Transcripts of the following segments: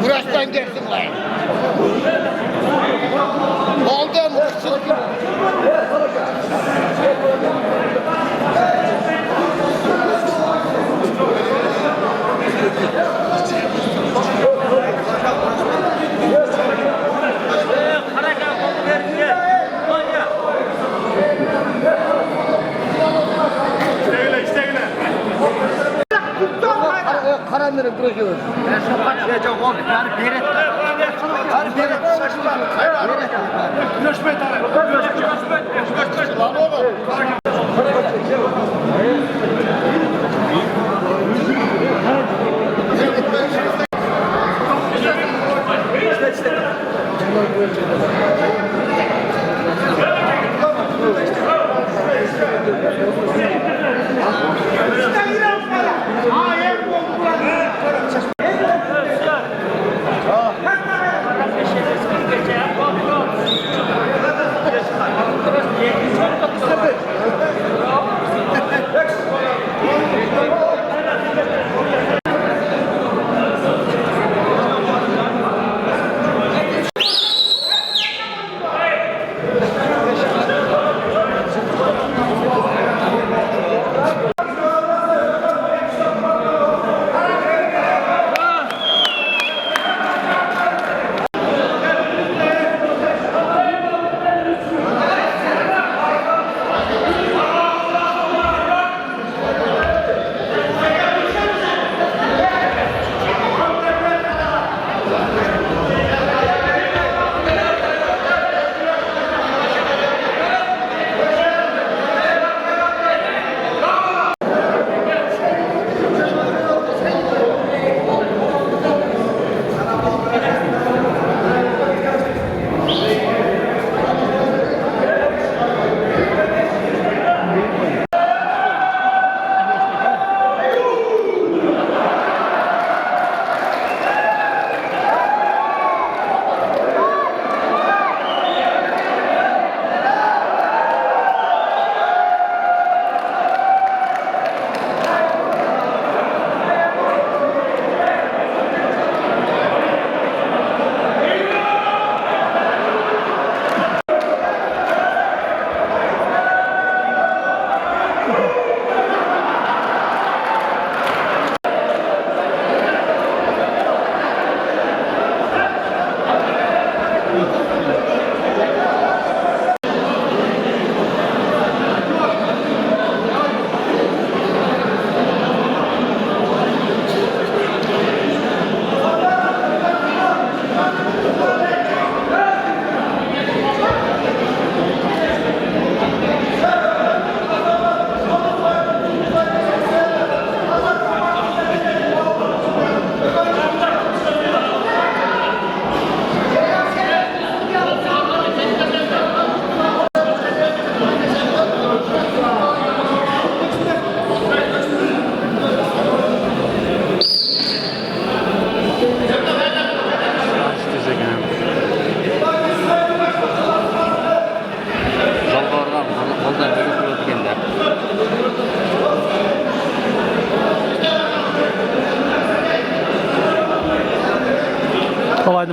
Burasından gelsin lan. Aldım hırsız gibi. Karanlığı bırakıyoruz. Ben sokak çıkacak oldu. Yani beret. Yani beret. Görüşmeyi tarih. Yeah.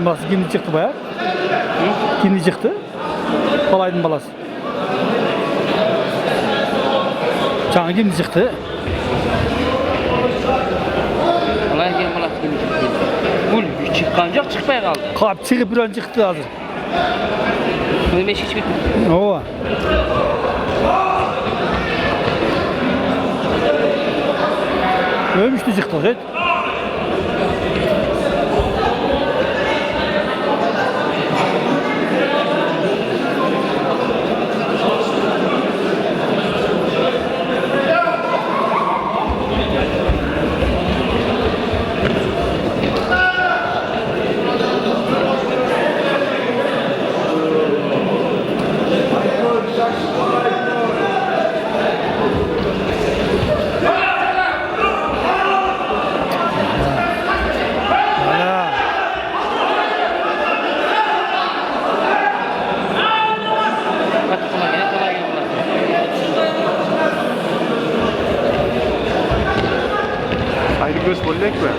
balası kendi çıktı bayağı. Kendi çıktı. Kolaydın balası. Çağın kendi çıktı. Kolay gelin balası kendi çıktı. Bu çıkkan yok çıkmaya kaldı. Kap çıkıp bir an çıktı hazır. Benim eş hiç bitmedi. Ova. Ölmüştü çıktı. Evet. Hala. Hadi kolay gelin balası. Haydi göz bollek mi?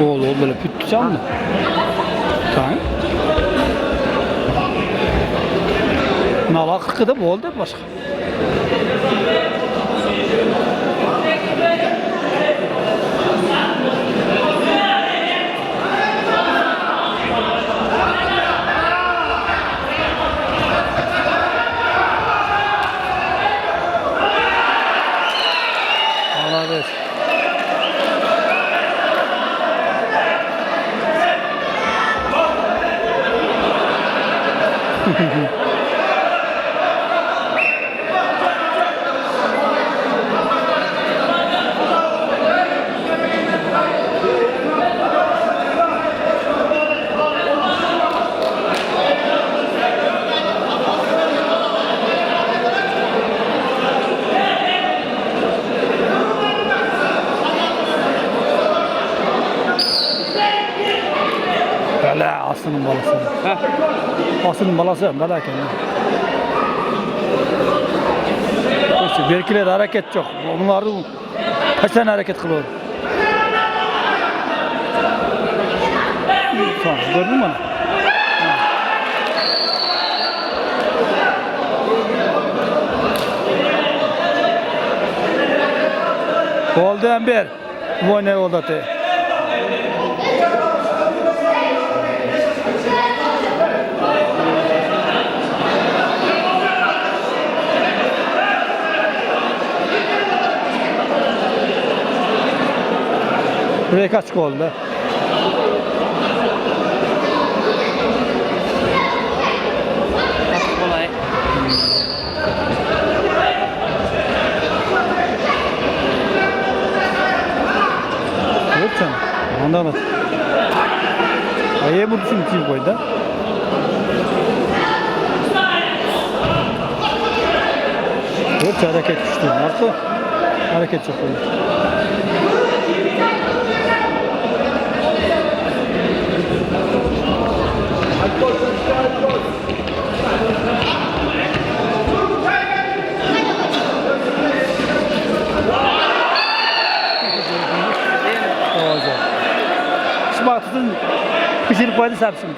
Oğlu böyle püttü canlı. Tamam. Nala kıkıda bu oldu başka. Allah ver. Hala aslanın balası. Heh. Aslanın balası hala kendine. İşte belkiler hareket yok. Onları kaç tane hareket kılıyor? Tamam, gördün mü? Oldu Ember. Bu ne oldu te? Buraya kaç gol oldu? Hadi kolay. Evet canım. Ondan at. Ayıya vurdu şimdi kim koydu? Evet hareket düştü. Nasıl? Hareket çok oldu. Olacak. Şimdi baktın, pişirip koydu sapsın.